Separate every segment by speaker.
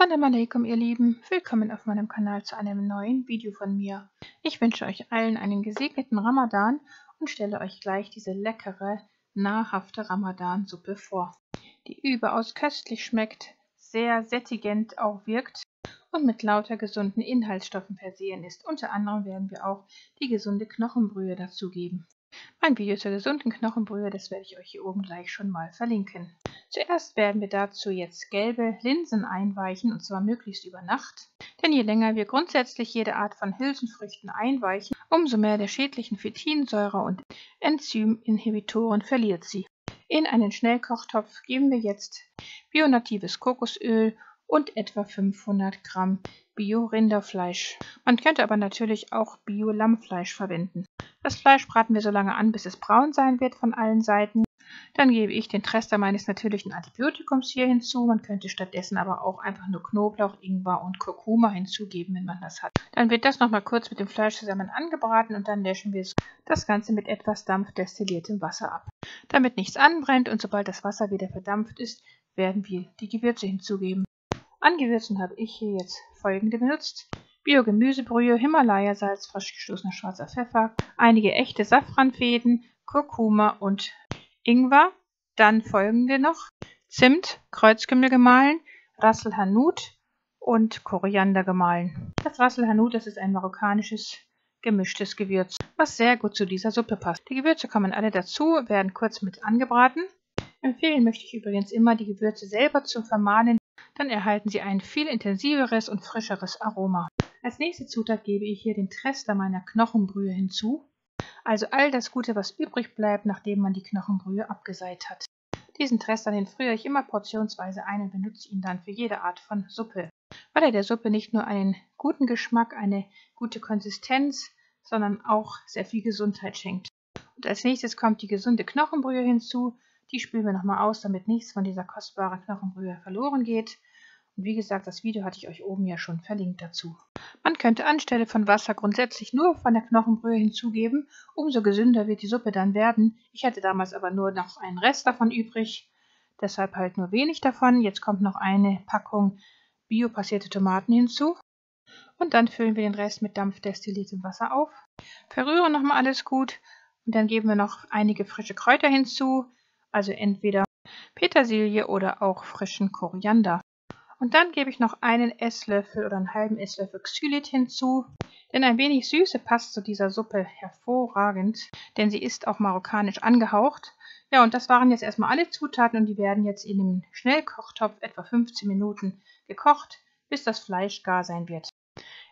Speaker 1: Assalamu alaikum, ihr Lieben. Willkommen auf meinem Kanal zu einem neuen Video von mir. Ich wünsche euch allen einen gesegneten Ramadan und stelle euch gleich diese leckere, nahrhafte Ramadan-Suppe vor, die überaus köstlich schmeckt, sehr sättigend auch wirkt und mit lauter gesunden Inhaltsstoffen versehen ist. Unter anderem werden wir auch die gesunde Knochenbrühe dazugeben. Mein Video zur gesunden Knochenbrühe, das werde ich euch hier oben gleich schon mal verlinken. Zuerst werden wir dazu jetzt gelbe Linsen einweichen, und zwar möglichst über Nacht. Denn je länger wir grundsätzlich jede Art von Hülsenfrüchten einweichen, umso mehr der schädlichen Phytinsäure und Enzyminhibitoren verliert sie. In einen Schnellkochtopf geben wir jetzt bionatives Kokosöl und etwa 500 Gramm Bio-Rinderfleisch. Man könnte aber natürlich auch Bio-Lammfleisch verwenden. Das Fleisch braten wir so lange an, bis es braun sein wird von allen Seiten. Dann gebe ich den Trester meines natürlichen Antibiotikums hier hinzu. Man könnte stattdessen aber auch einfach nur Knoblauch, Ingwer und Kurkuma hinzugeben, wenn man das hat. Dann wird das nochmal kurz mit dem Fleisch zusammen angebraten und dann löschen wir das Ganze mit etwas dampfdestilliertem Wasser ab, damit nichts anbrennt, und sobald das Wasser wieder verdampft ist, werden wir die Gewürze hinzugeben. An Gewürzen habe ich hier jetzt folgende benutzt: Bio-Gemüsebrühe, Himalaya-Salz, frisch gestoßener schwarzer Pfeffer, einige echte Safranfäden, Kurkuma und Ingwer. Dann folgende noch: Zimt, Kreuzkümmel gemahlen, Ras el Hanout und Koriander gemahlen. Das Ras el Hanout, das ist ein marokkanisches gemischtes Gewürz, was sehr gut zu dieser Suppe passt. Die Gewürze kommen alle dazu, werden kurz mit angebraten. Empfehlen möchte ich übrigens immer, die Gewürze selber zu vermahlen, dann erhalten sie ein viel intensiveres und frischeres Aroma. Als nächste Zutat gebe ich hier den Trester meiner Knochenbrühe hinzu, also all das Gute, was übrig bleibt, nachdem man die Knochenbrühe abgeseit hat. Diesen Trester, den friere ich immer portionsweise ein und benutze ihn dann für jede Art von Suppe, weil er der Suppe nicht nur einen guten Geschmack, eine gute Konsistenz, sondern auch sehr viel Gesundheit schenkt. Und als nächstes kommt die gesunde Knochenbrühe hinzu. Die spülen wir nochmal aus, damit nichts von dieser kostbaren Knochenbrühe verloren geht. Und wie gesagt, das Video hatte ich euch oben ja schon verlinkt dazu. Man könnte anstelle von Wasser grundsätzlich nur von der Knochenbrühe hinzugeben, umso gesünder wird die Suppe dann werden. Ich hatte damals aber nur noch einen Rest davon übrig, deshalb halt nur wenig davon. Jetzt kommt noch eine Packung biopassierte Tomaten hinzu. Und dann füllen wir den Rest mit dampfdestilliertem Wasser auf. Verrühren nochmal alles gut und dann geben wir noch einige frische Kräuter hinzu, also entweder Petersilie oder auch frischen Koriander. Und dann gebe ich noch einen Esslöffel oder einen halben Esslöffel Xylit hinzu, denn ein wenig Süße passt zu dieser Suppe hervorragend, denn sie ist auch marokkanisch angehaucht. Ja, und das waren jetzt erstmal alle Zutaten und die werden jetzt in dem Schnellkochtopf etwa 15 Minuten gekocht, bis das Fleisch gar sein wird.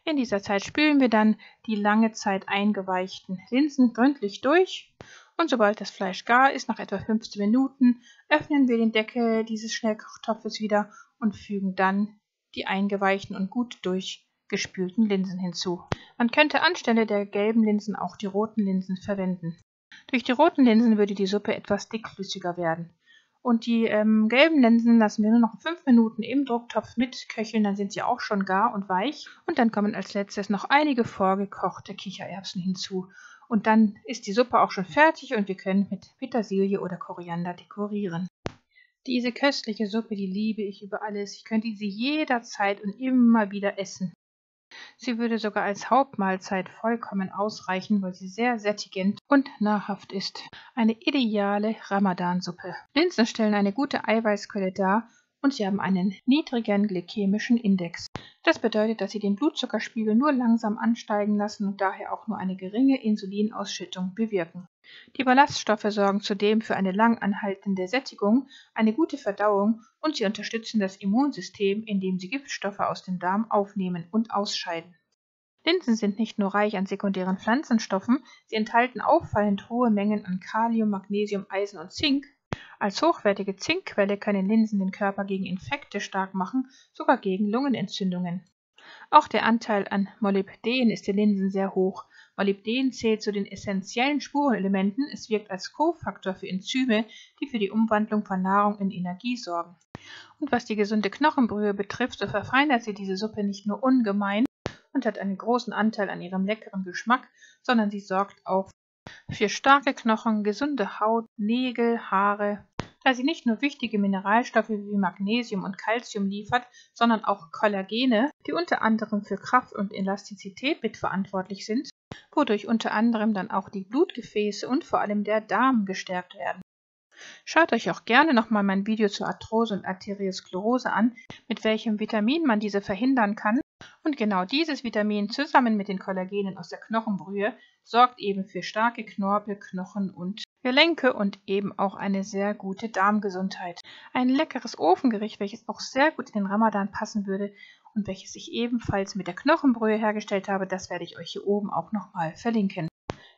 Speaker 1: In dieser Zeit spülen wir dann die lange Zeit eingeweichten Linsen gründlich durch. Und sobald das Fleisch gar ist, nach etwa 15 Minuten, öffnen wir den Deckel dieses Schnellkochtopfes wieder und fügen dann die eingeweichten und gut durchgespülten Linsen hinzu. Man könnte anstelle der gelben Linsen auch die roten Linsen verwenden. Durch die roten Linsen würde die Suppe etwas dickflüssiger werden. Und die gelben Linsen lassen wir nur noch 5 Minuten im Drucktopf mitköcheln, dann sind sie auch schon gar und weich. Und dann kommen als letztes noch einige vorgekochte Kichererbsen hinzu. Und dann ist die Suppe auch schon fertig und wir können mit Petersilie oder Koriander dekorieren. Diese köstliche Suppe, die liebe ich über alles. Ich könnte sie jederzeit und immer wieder essen. Sie würde sogar als Hauptmahlzeit vollkommen ausreichen, weil sie sehr sättigend und nahrhaft ist. Eine ideale Ramadan-Suppe. Linsen stellen eine gute Eiweißquelle dar und sie haben einen niedrigen glykämischen Index. Das bedeutet, dass sie den Blutzuckerspiegel nur langsam ansteigen lassen und daher auch nur eine geringe Insulinausschüttung bewirken. Die Ballaststoffe sorgen zudem für eine lang anhaltende Sättigung, eine gute Verdauung und sie unterstützen das Immunsystem, indem sie Giftstoffe aus dem Darm aufnehmen und ausscheiden. Linsen sind nicht nur reich an sekundären Pflanzenstoffen, sie enthalten auffallend hohe Mengen an Kalium, Magnesium, Eisen und Zink. Als hochwertige Zinkquelle können Linsen den Körper gegen Infekte stark machen, sogar gegen Lungenentzündungen. Auch der Anteil an Molybden ist in Linsen sehr hoch. Molybden zählt zu den essentiellen Spurenelementen. Es wirkt als Kofaktor für Enzyme, die für die Umwandlung von Nahrung in Energie sorgen. Und was die gesunde Knochenbrühe betrifft, so verfeinert sie diese Suppe nicht nur ungemein und hat einen großen Anteil an ihrem leckeren Geschmack, sondern sie sorgt auch für starke Knochen, gesunde Haut, Nägel, Haare da sie nicht nur wichtige Mineralstoffe wie Magnesium und Calcium liefert, sondern auch Kollagene, die unter anderem für Kraft und Elastizität mitverantwortlich sind, wodurch unter anderem dann auch die Blutgefäße und vor allem der Darm gestärkt werden. Schaut euch auch gerne nochmal mein Video zur Arthrose und Arteriosklerose an, mit welchem Vitamin man diese verhindern kann. Und genau dieses Vitamin zusammen mit den Kollagenen aus der Knochenbrühe sorgt eben für starke Knorpel, Knochen und Gelenke und eben auch eine sehr gute Darmgesundheit. Ein leckeres Ofengericht, welches auch sehr gut in den Ramadan passen würde und welches ich ebenfalls mit der Knochenbrühe hergestellt habe, das werde ich euch hier oben auch nochmal verlinken.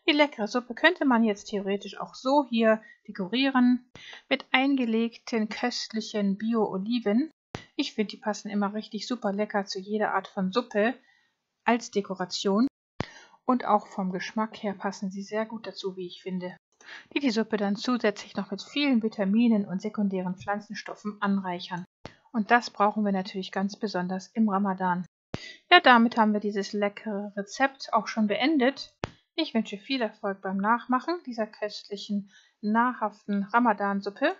Speaker 1: Die leckere Suppe könnte man jetzt theoretisch auch so hier dekorieren mit eingelegten köstlichen Bio-Oliven. Ich finde, die passen immer richtig super lecker zu jeder Art von Suppe als Dekoration und auch vom Geschmack her passen sie sehr gut dazu, wie ich finde, die Suppe dann zusätzlich noch mit vielen Vitaminen und sekundären Pflanzenstoffen anreichern. Und das brauchen wir natürlich ganz besonders im Ramadan. Ja, damit haben wir dieses leckere Rezept auch schon beendet. Ich wünsche viel Erfolg beim Nachmachen dieser köstlichen, nahrhaften Ramadan-Suppe.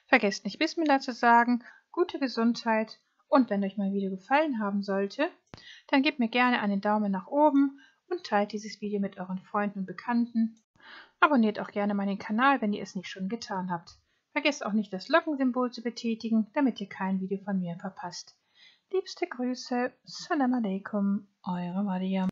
Speaker 1: Vergesst nicht Bismillah zu sagen, gute Gesundheit und wenn euch mein Video gefallen haben sollte, dann gebt mir gerne einen Daumen nach oben und teilt dieses Video mit euren Freunden und Bekannten. Abonniert auch gerne meinen Kanal, wenn ihr es nicht schon getan habt. Vergesst auch nicht das Glockensymbol zu betätigen, damit ihr kein Video von mir verpasst. Liebste Grüße, Salam Alaikum, eure Mariam.